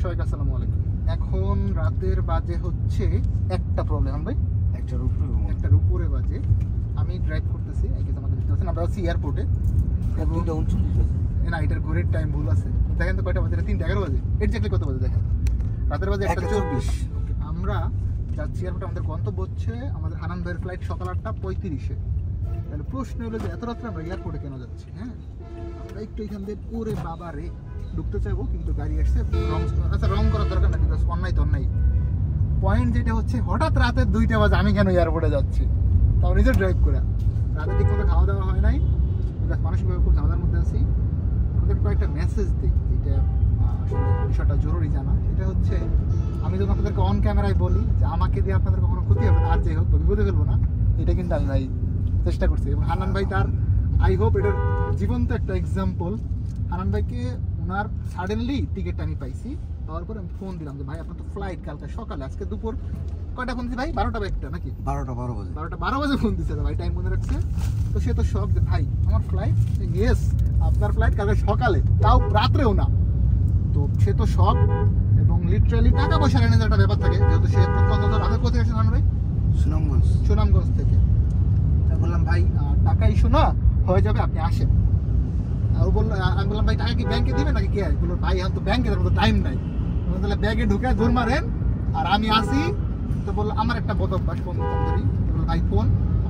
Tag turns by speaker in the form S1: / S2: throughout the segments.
S1: সবাইকে আসসালামু আলাইকুম। এখন রাতের বাজে হচ্ছে একটা প্রবলেম ভাই, একটার উপরে বাজে। আমি ড্রাইভ করতেছি, আমাকে দেখতে পাচ্ছেন আমরা আছি এয়ারপোর্টে। না, এটার ঘড়ির টাইম ভুল আছে। দেখেন তো কয়টা বাজে, 3:11 বাজে। এক্স্যাক্টলি কত বাজে দেখেন, রাতের বাজে 1:24। আমরা যাচ্ছি এয়ারপোর্টে। আমাদের গন্তব্য হচ্ছে আমাদের হানান ভাইয়ের ফ্লাইট সকাল 8:35-এ। তাহলে প্রশ্ন হলো যে এত রাত্রে আমরা এয়ারপোর্টে কেন যাচ্ছি? হ্যাঁ, আমরা একটু এখান থেকে ওরে বাবা রে ঢুকতে চাইবো, কিন্তু গাড়ি আসছে রং। আচ্ছা, রং করার দরকার না, বিকজ অন্যায় তো অন্যায়। পয়েন্ট যেটা হচ্ছে, হঠাৎ রাতের 2টা বাজে আমি কেন এয়ারপোর্টে যাচ্ছি, তাও নিজে ড্রাইভ করে। রাতে ঠিক মতো খাওয়া দাওয়া হয় নাই, মানসিকভাবে খুব ঝামেলার মধ্যে আছি। আমাদের কয়েকটা মেসেজ দিই, যেটা আসলে বিষয়টা জরুরি জানা। সেটা হচ্ছে, আমি যখন আপনাদেরকে অন ক্যামেরায় বলি যে আমাকে দিয়ে আপনাদের কখনো ক্ষতি হবে না, আর যাই হোক বিপদে ফেলবো না, এটা কিন্তু আমি ভাই চেষ্টা করছি। এবং হানান ভাই তার, আই হোপ এটার জীবন্ত একটা এক্সাম্পল। হানান ভাইকে ওনার সাডেনলি টিকিটটা আমি পাইছি, পাওয়ার পর আমি ফোন দিলাম যে ভাই আপনার তো ফ্লাইট কালকে সকালে, আজকে দুপুর কয়টা ফোন দিচ্ছি ভাই? 12টা বা 1টা নাকি 12 বাজে ফোন দিচ্ছে ভাই, টাইম মনে রাখছে। তো সে তো শখ যে ভাই আমার ফ্লাইট, ইয়েস আপনার ফ্লাইট কালকে সকালে, তাও রাত্রেও না। তো সে তো শখ, এবং লিটারালি টাকা পয়সা এনে একটা ব্যাপার থাকে, যেহেতু সে প্রত্যন্ত রাতে কোথায় আসে হানান ভাই? সুনামগঞ্জ থেকে। বললাম ভাই টাকা ইস্যু না, হয়ে যাবে, আপনি আসেন। ও বললো, আমি বললাম ভাই টাকা কি ব্যাংকে দিবে নাকি কে? বললো ভাই এখন তো ব্যাংকে যাওয়ার মতো টাইম নাই, তাহলে ব্যাগে ঢুকে দৌড় মারেন আর আমি আসি। তো বললো আমার একটা বদ অভ্যাস, ফোন করি। বললো ভাই ফোন।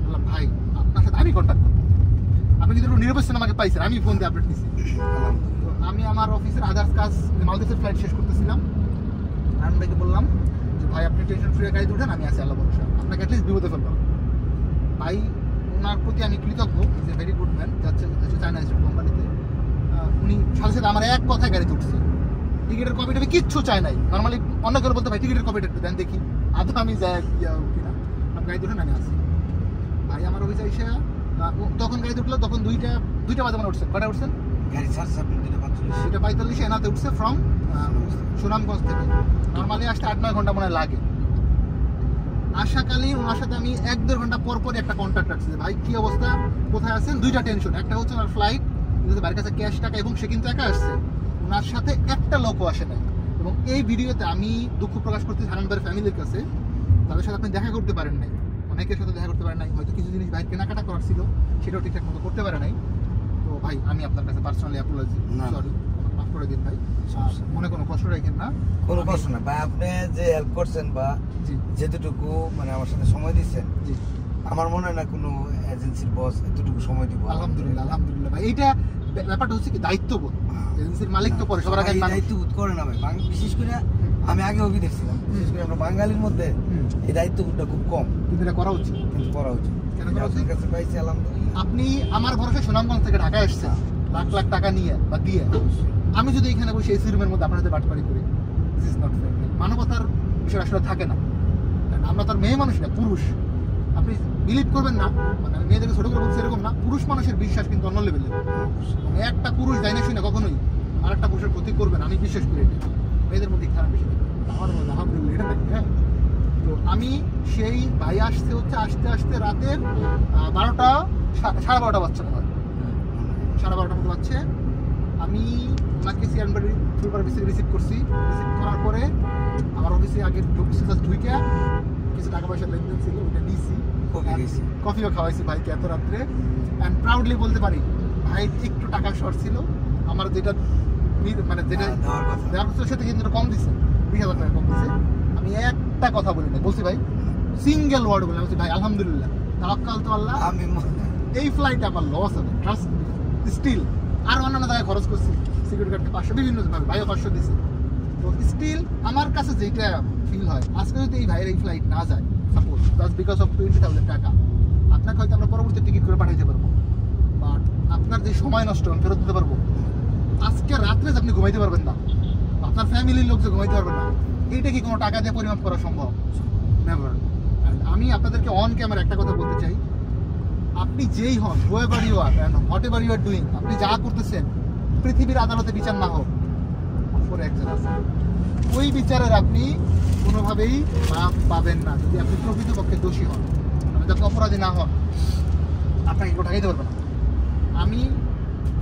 S1: বললাম ভাই আপনার সাথে আমি কন্ট্যাক্ট করবো, আপনি কিন্তু নির্বাচন আমাকে পাইছেন, আমি ফোন দিয়ে আপডেট দিচ্ছি। তো আমি আমার অফিসের আদার্স কাজ, মালদ্বীপের ফ্লাইট শেষ করতেছিলাম। আমি ভাইকে বললাম যে ভাই আপনি টেনশন ফ্রি গাড়িতে উঠেন, আমি আছি, আল্লাহ ভরসা, আপনাকে অ্যাটলিস্ট বিপদে ফেলবো। ভাই ওনার প্রতি আমি কৃতজ্ঞ, is a very good man. যাচ্ছে চায়না কোম্পানিতে, উনি সাথে সাথে আমার এক কথায় গাড়িতে উঠছে। টিকিটের কপিটা কিচ্ছু চায় নাই। নর্মালি অন্য কেউ বলতে ভাই টিকিটের কপিটা একটু দেন দেখি, আদৌ আমি যাই কিনা। আমি গাড়িতে উঠে আমি আসি। ভাই আমার অফিসে এসে তখন গাড়িতে উঠলো, তখন দুইটা বাজে মানে উঠছেন। কয়টা উঠছেন?
S2: গাড়ি
S1: 2:45 এনাতে উঠছে ফ্রম সুনামগঞ্জ থেকে। নর্মালি আসতে 8-9 ঘন্টা মনে লাগে। আসাকালীন ওনার সাথে আমি 1-1.5 ঘন্টা পর পর একটা কন্ট্যাক্ট রাখছি, ভাই কি অবস্থা, কোথায় আছেন? দুইটা টেনশন, একটা হচ্ছে ওনার ফ্লাইট, বাড়ির কাছে ক্যাশ টাকা, এবং সে কিন্তু একা আসছে, ওনার সাথে একটা লোকও আসে নাই। এবং এই ভিডিওতে আমি দুঃখ প্রকাশ করতে হানান ভাইয়ের ফ্যামিলির কাছে, তাদের সাথে আপনি দেখা করতে পারেন নাই, অনেকের সাথে দেখা করতে পারেন নাই, হয়তো কিছু জিনিস বাইরে কেনাকাটা করার ছিল, সেটাও ঠিকঠাক মতো করতে পারে নাই। তো ভাই আমি আপনার কাছে পার্সোনালি অ্যাপোলজি, সরি, মাফ করে দিন ভাই, মনে কোনো কষ্ট রাখেন না।
S2: কোনো কষ্ট না ভাই, আপনি যে হেল্প করছেন বা যেতটুকু মানে আমার সাথে সময় দিচ্ছেন, আমার মনে হয় না কোনো এজেন্সির বস এতটুকু সময় দিব।
S1: আলহামদুলিল্লাহ ভাই। এইটা ব্যাপারটা হচ্ছে কি, দায়িত্ববোধ। এজেন্সির মালিক তো পরে সবার আগে
S2: দায়িত্ববোধ করে না ভাই, বিশেষ করে আমি আগে অভি দেখছিলাম, বিশেষ করে আমরা বাঙালির মধ্যে এই দায়িত্ববোধটা খুব কম,
S1: কিন্তু এটা করা উচিত।
S2: আপনার কাছে পাইছি আলহামদুলিল্লাহ।
S1: আপনি আমার ভরসা সুনামগঞ্জ থেকে ঢাকায় আসছেন লাখ লাখ টাকা নিয়ে বা দিয়ে, আমি যদি এখানে বসে এসি রুমের মধ্যে আপনাদের বাটপাড়ি করি, দিস ইজ নট ফেয়ার। মানবতার বিষয় আসলে থাকে না। আমরা তার মেয়ে মানুষ না, পুরুষ। আপনি বিলিভ করবেন না, মানে আমি মেয়েদেরকে ছোট করে বলছি এরকম না, পুরুষ মানুষের বিশ্বাস কিন্তু অন্য লেভেলের। মানে একটা পুরুষ যাই না শুনে কখনোই আর একটা পুরুষের ক্ষতি করবেন, আমি বিশ্বাস করি এটা। মেয়েদের মধ্যে খারাপ বেশি, আমার মধ্যে আলহামদুলিল্লাহ এটা নাকি। হ্যাঁ, তো আমি সেই ভাই আসতে হচ্ছে আস্তে আস্তে রাতের 12টা, 12:30 বাচ্চা মনে হয়, 12:30 মতো বাচ্চে। আমি ওনাকে সিয়ানবাড়ি থ্রুবার অফিসে রিসিভ করছি। রিসিভ করার পরে আমার অফিসে আগে ঢুকে কিছু টাকা পয়সা লেনদেন ছিল, ওটা নিয়েছি, কফিও খাওয়াইছি ভাইকে এত রাত্রে। অ্যান্ড প্রাউডলি বলতে পারি ভাই একটু টাকা শর্ট ছিল, আমার যেটা মানে যেটা দেওয়ার কথা সেটা কিন্তু কম দিচ্ছে, 20,000 টাকা কম দিচ্ছে। আমি একটা কথা বলি না, বলছি ভাই সিঙ্গেল ওয়ার্ড বলে, বলছি ভাই আলহামদুলিল্লাহ, তাওয়াক্কাল তো আল্লাহ, এই ফ্লাইটে আমার লস হবে, ট্রাস্ট স্টিল। আর অন্যান্য জায়গায় খরচ করছি, সিকিউরিটি গার্ডকে 500, বিভিন্ন ভাবে ভাইও 500 দিচ্ছে। তো স্টিল আমার কাছে যেটা ফিল হয়, আজকে যদি এই ভাইয়ের এই ফ্লাইট না যায়, সাপোজ জাস্ট বিকজ অফ 20,000 টাকা, আপনাকে হয়তো আমরা পরবর্তী টিকিট করে পাঠাইতে পারবো, বাট আপনার যে সময় নষ্ট ফেরত দিতে পারবো, আজকে রাত্রে আপনি ঘুমাইতে পারবেন না, আপনার ফ্যামিলির লোক যে ঘুমাইতে পারবেন না, এইটা কি কোনো টাকা দিয়ে পরিমাপ করা সম্ভব? নেভার। আমি আপনাদেরকে অন ক্যামেরা একটা কথা বলতে চাই, আপনি যেই হন, whoever you are and whatever you are doing, আপনি যা করতেছেন, পৃথিবীর আদালতে বিচার না হোক, উপরে একজন আছে, ওই বিচারের আপনি কোনোভাবেই মাপ পাবেন না যদি আপনি প্রকৃতপক্ষে দোষী হন, যাতে অপরাধী না হন, আপনাকে কেউ ঠকাইতে পারবে না। আমি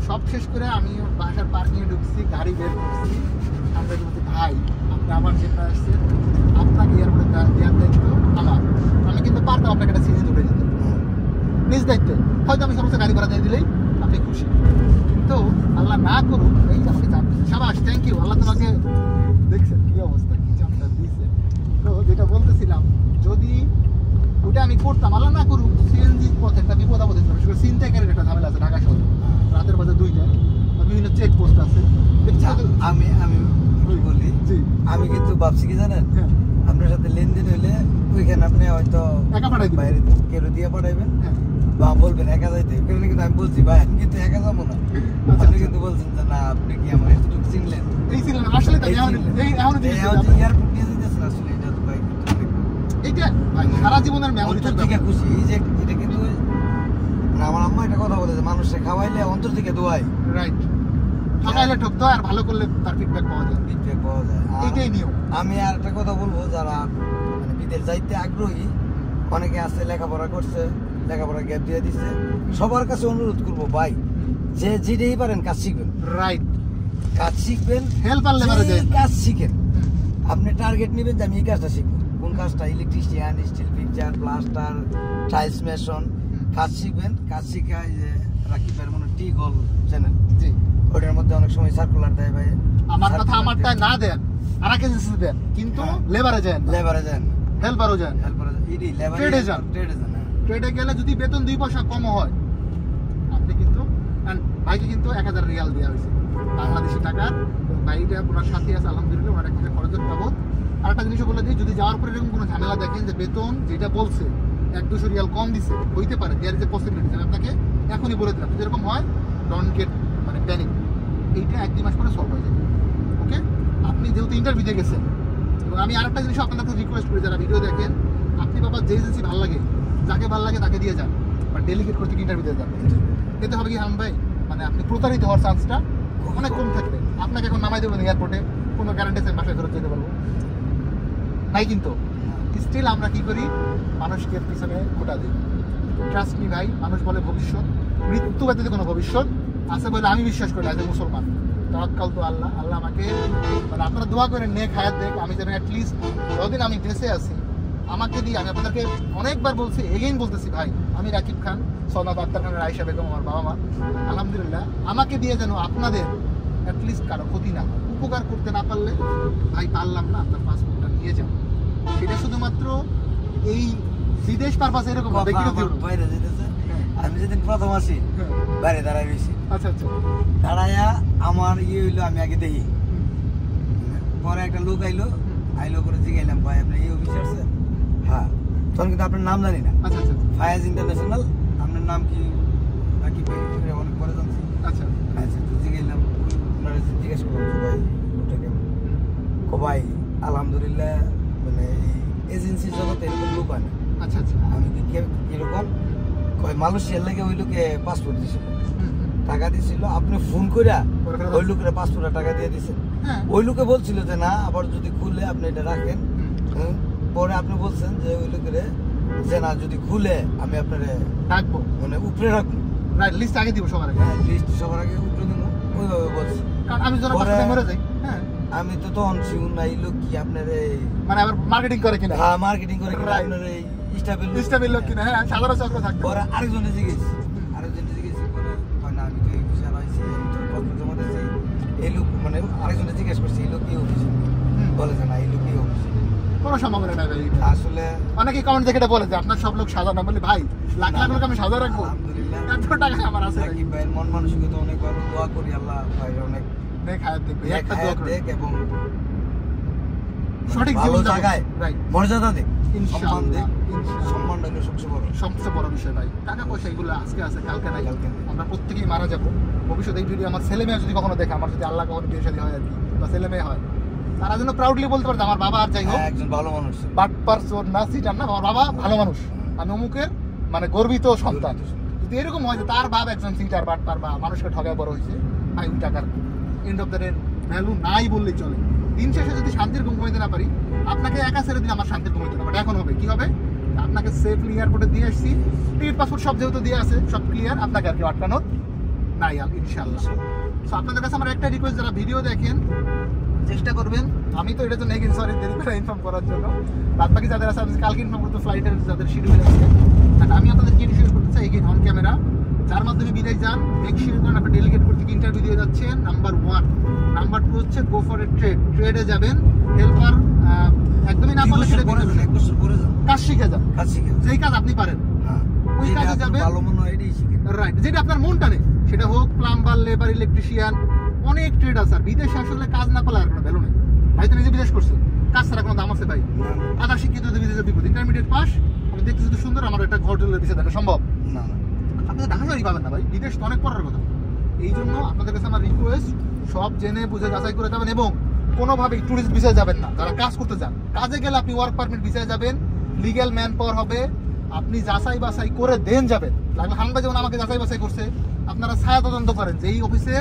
S1: সব শেষ করে আমি বাসার পার্কিংয়ে ঢুকছি, গাড়ি বের করছি, আমরা বলছি ভাই আপনি আমার যেটা আসছে আপনাকে এয়ারপোর্টে দেওয়ার দায়িত্ব আমার, আমি কিন্তু পারতাম আপনাকে একটা সিরিজ উঠে দিতে নিজ দায়িত্বে, হয়তো আমি সমস্ত গাড়ি ভাড়া দিয়ে দিলেই আপনি খুশি, কিন্তু আল্লাহ না করুক এই যে আমাকে চাপ দিচ্ছে। সাবাস, থ্যাংক ইউ, আল্লাহ তোমাকে দেখছেন কি অবস্থা, কি চাপটা দিয়েছে। তো যেটা বলতেছিলাম, যদি ওটা আমি করতাম, আল্লাহ না করুক সিএনজি পথে একটা বিপদ আপদ হতে পারে, ছিনতাইকারীর একটা ঝামেলা আছে ঢাকা শহরে, রাতের বাজে 2টা, বিভিন্ন চেক পোস্ট আছে।
S2: আমি বলি, আমি কিন্তু ভাবছি কি জানেন, আপনার সাথে লেনদেন হইলে ওইখানে আপনি হয়তো
S1: একা পাঠাই
S2: বাইরে কেউ দিয়ে পাঠাইবেন বা বলবেন একা যাইতে, কিন্তু আমি বলছি ভাই আমি কিন্তু একা যাবো না, আপনি কিন্তু বলছেন যে না আপনি কি আমার এতটুকু চিনলেন,
S1: এই ছিলেন আসলে তাই এমন
S2: এয়ারপোর্ট নিয়ে যেতেছেন আসলে, এটা তো ভাই
S1: এইটা ভাই সারা জীবনের মেমোরি
S2: অন্তর থেকে খুশি। এই যে এটা কিন্তু আমার আম্মা একটা কথা বলেছে, মানুষে খাওয়াইলে অন্তর থেকে দোয়াই,
S1: রাইট, ঠকাইলে ঠকতো আর ভালো করলে তার ফিডব্যাক পাওয়া যায়, এইটাই নিয়ম।
S2: আমি আর একটা কথা বলবো, যারা মানে বিদেশ যাইতে আগ্রহী, অনেকে আছে লেখাপড়া করছে, লেখাপড়া গ্যাপ দিয়ে দিচ্ছে, সবার কাছে অনুরোধ করবো ভাই যে যেটাই পারেন কাজ শিখবেন,
S1: রাইট,
S2: কাজ শিখবেন,
S1: হেল্প আর লেবারে যায়
S2: কাজ শিখেন, আপনি টার্গেট নেবেন যে আমি এই কাজটা শিখবো, কোন কাজটা, electrician, still fixer, plaster, tiles mason, কাজ শিখবেন। কাজ শিখা যে রাকিব ভাইয়ের মনে টি গোল চ্যানেল,
S1: জি,
S2: ওটার মধ্যে অনেক সময় সার্কুলার দেয় ভাই,
S1: আমার কথা আমারটা না দেন, আর এক এজেন্সি দেন, কিন্তু লেবারে যান,
S2: লেবারে যান,
S1: হেল্পারও যান,
S2: ইডি লেবারে
S1: ট্রেডে যান, ট্রেডে গেলে যদি বেতন 2 পয়সা কম হয় আপনি কিন্তু, ভাইকে কিন্তু 1000 রিয়াল দেওয়া হয়েছে বাংলাদেশি টাকার, ভাইটা ওনার সাথে আছে আলহামদুলিল্লাহ, ওনার একটা খরচের বাবদ। আর একটা জিনিসও বলে দিই, যদি যাওয়ার পরে এরকম কোনো ঝামেলা দেখেন যে বেতন যেটা বলছে 1-200 রিয়াল কম দিছে, হইতে পারে, দেয়ার ইজ এ পসিবিলিটি, আমি আপনাকে এখনই বলে দিলাম, যদি এরকম হয় ডোন্ট গেট মানে প্যানিক, এইটা 1-2 মাস পরে সলভ হয়ে যাবে, ওকে। আপনি যেহেতু ইন্টারভিউতে গেছেন, এবং আমি আরেকটা জিনিস আপনাদের কাছে রিকোয়েস্ট করি, যারা ভিডিও দেখেন, আপনি বাবা যে এজেন্সি ভালো লাগে, যাকে ভালো লাগে তাকে দিয়ে যান, বা ডেলিগেট করতে ইন্টারভিউতে যান, এতে হবে কি হাম ভাই, মানে আপনি প্রতারিত হওয়ার চান্সটা অনেক কম থাকবে। আপনাকে এখন নামাই দেবেন এয়ারপোর্টে, কোনো গ্যারান্টি আছে বাসায় ফেরত যেতে পারবো নাই, কিন্তু স্টিল আমরা কি করি, মানুষকে পিছনে খোটা দিই। ট্রাস্ট মি ভাই, মানুষ বলে ভবিষ্যৎ, মৃত্যু ব্যতীত কোনো ভবিষ্যৎ আছে বলে আমি বিশ্বাস করি অ্যাজ এ মুসলমান। তাওয়াক্কাল তো আল্লাহ, আল্লাহ আমাকে মানে আপনারা দোয়া করেন নেক হায়াত দেখ, আমি যেন অ্যাটলিস্ট যতদিন আমি বেঁচে আছি আমাকে দিয়ে, আমি আপনাদেরকে অনেকবার বলছি, এগেইন বলতেছি ভাই, আমি রাকিব খান, সনাদ আক্তার খানের আয়েশা বেগম আমার বাবা মা, আলহামদুলিল্লাহ আমাকে দিয়ে যেন আপনাদের অ্যাটলিস্ট কারো ক্ষতি না হয়, উপকার করতে না পারলে ভাই পারলাম না, আপনার পাসপোর্টটা নিয়ে যাও, সেটা শুধুমাত্র এই বিদেশ পারপাসে এরকম
S2: বাইরে যেতেছে। আমি যেদিন প্রথম আসি বাইরে দাঁড়াই রয়েছি,
S1: আচ্ছা আচ্ছা,
S2: দাঁড়াইয়া আমার ইয়ে হইলো, আমি আগে দেখি, পরে একটা লোক আইলো করে জিগাইলাম ভাই আপনি এই অফিসে আসছে, হ্যাঁ, তখন কিন্তু আপনার নাম জানি না,
S1: আচ্ছা আচ্ছা,
S2: ফায়াজ ইন্টারন্যাশনাল, আপনার নাম কি নাকি অনেক পরে জানছি,
S1: আচ্ছা
S2: আচ্ছা, তো জিগাইলাম, ওনারা জিজ্ঞেস করলাম যে ভাই ওটা কেমন, ও ভাই আলহামদুলিল্লাহ, মানে এজেন্সি জগতে এরকম লোক হয় না।
S1: আচ্ছা আচ্ছা,
S2: আমি কিরকম কয় মালয়েশিয়ার লাগে ওই লোকে পাসপোর্ট দিছিল, টাকা দিছিল, আপনি ফোন কইরা ওই লোকের পাসপোর্টে টাকা দিয়ে দিছেন, ওই লোকে বলছিল যে না আবার যদি খুলে আপনি এটা রাখেন, পরে আপনি বলছেন যে ওই লোকের যে না যদি খুলে আমি আপনার
S1: রাখবো,
S2: মানে উপরে রাখবো,
S1: রাইট, লিস্ট আগে দিব সবার আগে,
S2: লিস্ট সবার আগে উপরে দিব, ওইভাবে বলছি,
S1: কারণ আমি যখন পাসপোর্টে মরে যাই, হ্যাঁ
S2: আমি তো তখন শিউন না এই লোক কি আপনার
S1: মানে আবার মার্কেটিং করে কিনা,
S2: হ্যাঁ মার্কেটিং করে কিনা, আপনার এই
S1: স্টাবিল লোক কিনা, হ্যাঁ সাধারণ চক্র থাকবে,
S2: পরে আরেকজনে জিজ্ঞেস পরে না আমি তো এই অফিসে আইছি, আমি তো পত্র জমা দিয়েছি, এই লোক মানে আরেকজনে জিজ্ঞেস করছি এই লোক এই অফিসে, বলে যে না এই লোক এই অফিসে,
S1: কোনো সম্ভাবনা নাই ভাই,
S2: আসলে
S1: অনেকে কমেন্ট দেখে এটা বলে যে আপনার সব লোক সাজা না, বলি ভাই লাখ লাখ লোক আমি সাজা রাখবো,
S2: আলহামদুলিল্লাহ
S1: এত টাকা আমার আছে,
S2: রাকিব ভাইয়ের মন মানসিকতা অনেক ভালো, দোয়া করি আল্লাহ ভাই অনেক
S1: নেক হায়াত দেখবে, একটা দোয়া করে
S2: দেখ এবং
S1: সঠিক
S2: ভালো
S1: জীবন
S2: জায়গায়
S1: রাইট,
S2: মর্যাদা দেখ, সম্মান
S1: ইনশাআল্লাহ,
S2: দেখ,
S1: ইনশাআল্লাহ,
S2: সম্মানটা হলো
S1: সবচেয়ে বড় বিষয় ভাই। টাকা পয়সা এগুলো আজকে আছে কালকে নাই,
S2: কালকে নেই।
S1: আমরা প্রত্যেকেই মারা যাবো, ভবিষ্যতে এই ভিডিও আমার ছেলে মেয়ে যদি কখনো দেখে, আমার যদি আল্লাহ কখনো বিয়ে শাদী হয় আর কি, বা ছেলে মেয়ে হয়, তারা যেন প্রাউডলি বলতে পারে আমার বাবা আর যাই হোক
S2: একজন ভালো মানুষ,
S1: বাটপার চোর না সিটার না, আমার বাবা ভালো মানুষ, আমি অমুকের মানে গর্বিত সন্তান। যদি এরকম হয় যে তার বাপ একজন সিটার বাটপার বা মানুষকে ঠগায় বড় হয়েছে, ভাই ওই টাকার end of the day value নাই বললেই চলে। দিন শেষে যদি শান্তির ঘুম ঘুমাইতে না পারি, আপনাকে একা ছেড়ে দিন আমার শান্তির ঘুমাইতে না পারে, এখন হবে কি হবে, আপনাকে সেফলি এয়ারপোর্টে দিয়ে আসছি, টিকিট পাসপোর্ট সব যেহেতু দিয়ে আছে, সব ক্লিয়ার, আপনাকে আর কি আটকানোর নাই ইনশাআল্লাহ। সো আপনাদের কাছে আমার একটা রিকোয়েস্ট, যারা ভিডিও দেখেন চেষ্টা করবেন, আমি তো এটার জন্য এগেন সরি দেরি করে ইনফর্ম করার জন্য, বাদ বাকি যাদের আছে আমি কালকে ইনফর্ম করতে, ফ্লাইটের যাদের শিডিউল আছে। আর আমি আপনাদেরকে ইনশিওর করতে চাই এগেন অন ক্যামেরা, যার মাধ্যমে বিদেশ যান মেক শিওর করেন আপনি ডেলিগেট করতে ইন্টারভিউ দিয়ে যাচ্ছেন, নাম্বার 1। নাম্বার 2 হচ্ছে গো ফর এ ট্রেডে যাবেন, হেল্পার একদমই না পারলে সেটা করে যাবেন,
S2: 1 বছর পরে যান,
S1: কাজ শিখে যান, যেই কাজ আপনি পারেন ওই কাজে যাবেন,
S2: ভালো মনে হয় এটাই শিখেন,
S1: রাইট, যেটা আপনার মন টানে, সেটা হোক প্লাম্বার, লেবার, ইলেকট্রিশিয়ান, অনেক ট্রেড আছে। আর বিদেশে আসলে কাজ না পেলে আর কোনো ভ্যালু নেই ভাই। তো নিজে বিদেশ করছে, কাজ ছাড়া কোনো দাম আছে ভাই? আধা শিক্ষিত বিদেশে বিপদ, ইন্টারমিডিয়েট পাস, আমি দেখতে শুধু সুন্দর, আমার একটা ঘর চলে দিচ্ছে, দেখা সম্ভব
S2: না?
S1: আপনি তো ঢাকা শহরই পাবেন না ভাই, বিদেশ তো অনেক পরের কথা। এই জন্য আপনাদের কাছে আমার রিকোয়েস্ট, সব জেনে বুঝে যাচাই করে যাবেন, এবং কোনোভাবেই ট্যুরিস্ট ভিসায় যাবেন না। যারা কাজ করতে যান, কাজে গেলে আপনি ওয়ার্ক পারমিট ভিসায় যাবেন, লিগ্যাল ম্যান পাওয়ার হবে, আপনি যাচাই বাছাই করে দেন যাবেন। লাগলে হানবা যেমন আমাকে যাচাই বাছাই করছে, আপনারা ছায়া তদন্ত করেন যে এই অফিসে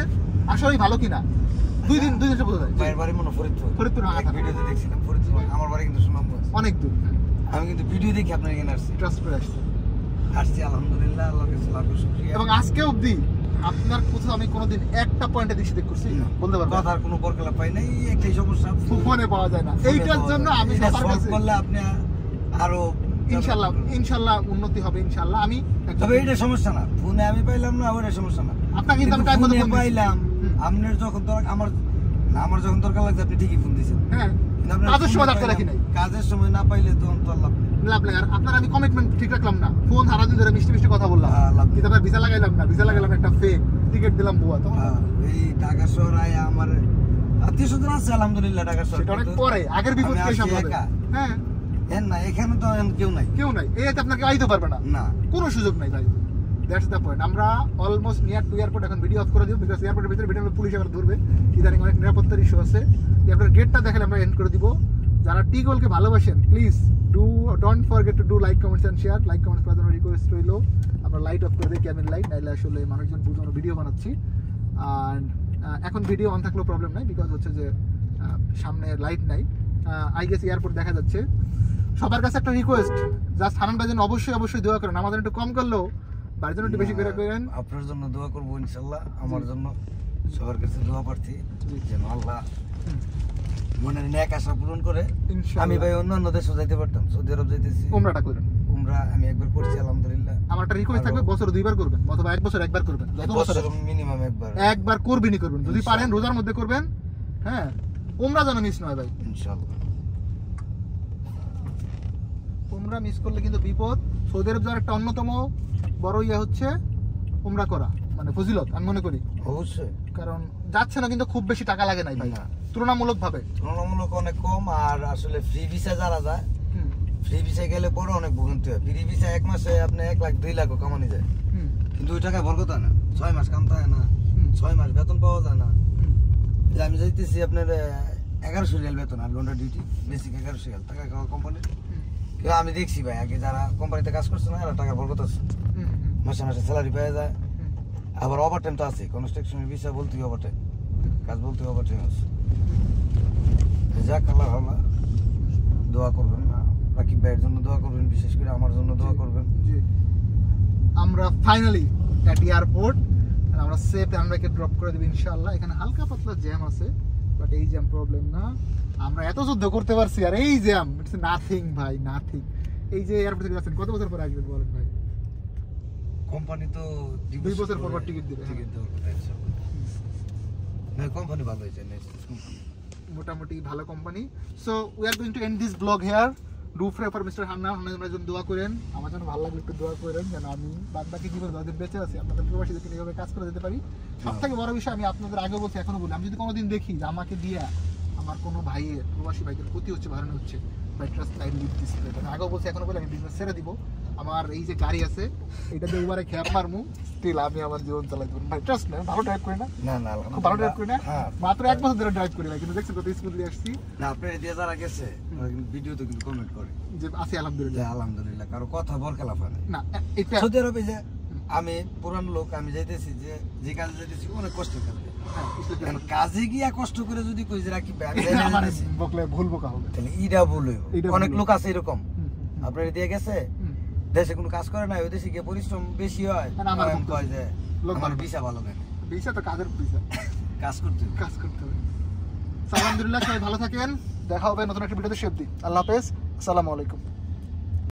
S1: আসলেই ভালো কিনা। 2 দিন বোঝা যায়।
S2: ভাইয়ের বাড়ি মনে ফরিদপুর,
S1: এক
S2: ভিডিওতে দেখছিলাম ফরিদপুর, আমার বাড়ি কিন্তু সুনামগঞ্জ,
S1: অনেক দূর।
S2: আমি কিন্তু ভিডিও দেখি আপনার এখানে আসছি,
S1: ট্রাস্ট করে আসছে,
S2: আলহামদুলিল্লাহ, আল্লাহর কাছে লাখ শুকরিয়া।
S1: এবং আজকে অবধি আপনার কোথাও আমি কোনোদিন একটা পয়েন্টে দিক করছি বলতে পারবো,
S2: কথার কোনো বরকলা পাই নাই, একটাই সমস্যা,
S1: ফোনে পাওয়া যায় না। এইটার জন্য আমি সবার কাছে
S2: বললে আপনি আরো
S1: ইনশাআল্লাহ উন্নতি হবে ইনশাআল্লাহ। আমি
S2: তবে এটা সমস্যা না, ফোনে আমি পাইলাম না, ওটা সমস্যা না,
S1: আপনাকে কিন্তু আমি টাইম মতো ফোন
S2: পাইলাম। আপনার যখন দরকার, আমার যখন দরকার লাগছে আপনি ঠিকই ফোন দিয়েছেন।
S1: হ্যাঁ, কাজের সময় ডাক্তার রাখি নাই,
S2: কাজের সময় না পাইলে তখন তো
S1: লাভ লাগে। আর আপনার আমি কমিটমেন্ট ঠিক রাখলাম না, ফোন সারাদিন ধরে মিষ্টি কথা বললাম, কিন্তু আপনার ভিসা লাগাইলাম না, ভিসা লাগাইলাম একটা ফেক টিকিট দিলাম বুয়া। তখন
S2: এই ঢাকা শহর আয়া আমার আত্মীয় স্বজন আছে আলহামদুলিল্লাহ ঢাকা শহর,
S1: সেটা অনেক পরে, আগের বিপদ কে সামলাবে? হ্যাঁ
S2: না, এখানে তো কেউ নাই,
S1: এতে আপনাকে আইতে পারবে না, কোনো সুযোগ নাই ভাই। That's the point. আমরা অলমোস্ট নিয়ার টু এয়ারপোর্ট, এখন ভিডিও অফ করে দিব, বিকজ এয়ারপোর্টের ভিতরে ভিডিও পুলিশ আবার ধরবে, ইদানিং অনেক নিরাপত্তার ইস্যু আছে। আপনার গেটটা দেখালে আমরা এন্ড করে দিব। যারা টি গোলকে ভালোবাসেন please don't forget to do like, comments and share. Like comments করার জন্য রিকোয়েস্ট রইল। আমরা লাইট অফ করে দিই, ক্যাবিন লাইট, নাইলে আসলে মানুষজন বুঝানো ভিডিও বানাচ্ছি। অ্যান্ড এখন ভিডিও অন থাকলেও প্রবলেম নাই, বিকজ হচ্ছে যে সামনে লাইট নাই। আই গেস এয়ারপোর্ট দেখা যাচ্ছে। সবার কাছে একটা রিকোয়েস্ট, জাস্ট হানান ভাই যেন অবশ্যই দোয়া করেন, আমাদের একটু কম করলেও বাড়ির জন্য একটু বেশি করে করেন।
S2: আপনার জন্য দোয়া করবো ইনশাল্লাহ, আমার জন্য সবার কাছে দোয়া প্রার্থী, যেন আল্লাহ মনের ন্যাক আশা পূরণ করে। আমি ভাই অন্য দেশে যাইতে পারতাম, সৌদি আরব যাইতেছি,
S1: উমরাটা করেন।
S2: উমরা আমি একবার করছি আলহামদুলিল্লাহ।
S1: আমার একটা রিকোয়েস্ট থাকবে, বছরে 2 বার করবেন, অথবা 1 বছর 1 বার করবেন, যত বছর
S2: মিনিমাম একবার
S1: করবেনই করবেন, যদি পারেন রোজার মধ্যে করবেন। হ্যাঁ, উমরা যেন মিস নয় ভাই,
S2: ইনশাআল্লাহ।
S1: উমরা মিস করলে কিন্তু বিপদ। সৌদি আরব যাওয়ার একটা অন্যতম বড় ইয়ে হচ্ছে উমরা করা, মানে ফজিলত আমি মনে করি।
S2: অবশ্যই,
S1: কারণ যাচ্ছে না কিন্তু খুব বেশি টাকা লাগে নাই ভাই, তুলনামূলক
S2: অনেক কম। আর আসলে ফ্রি ভিসা যারা যায়, ফ্রি ভিসায় গেলে পরে অনেক ভোগান্তি হয়। ফ্রি ভিসা 1 মাসে আপনি 1 লাখ 2 লাখও কামানি যায়, কিন্তু ওই টাকায় বরকত হয় না। 6 মাস কামতে হয় না, 6 মাস বেতন পাওয়া যায় না। যে আমি যাইতেছি আপনার 1100 রিয়াল বেতন, আর ঘন্টা ডিউটি, বেসিক 1100 রিয়াল টাকা খাওয়া কোম্পানি। কিন্তু আমি দেখছি ভাই, আগে যারা কোম্পানিতে কাজ করছে না, এরা টাকার বরকত আছে, মাসে মাসে স্যালারি পাওয়া যায়। আবার ওভার টাইম তো আছে, কনস্ট্রাকশনের ভিসা বলতেই ওভার টাইম, কাজ বলতে ওভার টাইম আছে। যাক, আল্লাহ ভালো, দোয়া করবেন, রাকিব ভাইয়ের জন্য দোয়া করবেন, বিশেষ করে আমার জন্য দোয়া করবেন।
S1: আমরা ফাইনালি এট এয়ারপোর্ট, আমরা সেফ আমরাকে ড্রপ করে দেব ইনশাআল্লাহ। এখানে হালকা পাতলা জ্যাম আছে, বাট এই জ্যাম প্রবলেম না। আমরা এত যুদ্ধ করতে পারছি, আর এই জ্যাম ইটস নাথিং ভাই, নাথিং। এই যে এয়ারপোর্টে যাচ্ছেন, কত বছর পরে আসবেন বলেন ভাই?
S2: কোম্পানি তো
S1: 2 বছর পর টিকিট দিবে,
S2: কোম্পানি ভালো হয়েছে,
S1: মোটামুটি ভালো company. So we are going to end this blog here. Do pray for Mr Hannan, হান্নানের জন্য দোয়া করেন, আমার জন্য ভালো লাগলে একটু দোয়া করেন, যেন আমি বাকি জীবন যাদের বেঁচে আছি আপনাদের প্রবাসীদেরকে এইভাবে কাজ করে যেতে পারি। সব থেকে বড় বিষয়, আমি আপনাদের আগে বলছি, এখনো বলি, আমি যদি কোনোদিন দেখি যে আমাকে দিয়ে আমার কোনো ভাইয়ের, প্রবাসী ভাইদের ক্ষতি হচ্ছে, ভাড়ানো হচ্ছে, by trust line leave this. আগেও বলছি, এখনো বলি, আমি বিজনেস ছেড়ে দিব। আমার এই যে গাড়ি আছে, এটা দিয়ে উবারে খেয়াল মারমু, স্টিল আমি আমার জীবন চালাই দেবো ভাই। ট্রাস্ট না, ভালো ড্রাইভ করি না, খুব ভালো ড্রাইভ করি না, মাত্র 1 বছর ধরে ড্রাইভ করি না, কিন্তু দেখছেন কত স্মুথলি আসছি।
S2: না, আপনি দিয়ে যারা গেছে ভিডিও তো কিন্তু কমেন্ট করে
S1: যে আছি আলহামদুলিল্লাহ,
S2: আলহামদুলিল্লাহ, কারো কথা বরকেলা ফানে
S1: না। এটা
S2: সৌদি আরবে যে আমি পুরান লোক, আমি যাইতেছি যে কাজে যাইতেছি অনেক কষ্টের কাজ, কাজে গিয়া কষ্ট করে যদি কই যে রাখি
S1: বকলে ভুল বকা হবে,
S2: তাহলে ইডা ভুল হইব। অনেক লোক আছে এরকম, আপনার দিয়ে গেছে দেশে কোনো কাজ করে না, ওই দেশে গিয়ে পরিশ্রম বেশি হয়, কয় যে আমার ভিসা ভালো নেই।
S1: ভিসা তো কাজের ভিসা,
S2: কাজ করতে
S1: হবে। আলহামদুলিল্লাহ, সবাই ভালো থাকেন, দেখা হবে নতুন একটা ভিডিওতে। আল্লাহ হাফেজ, আসসালামু আলাইকুম।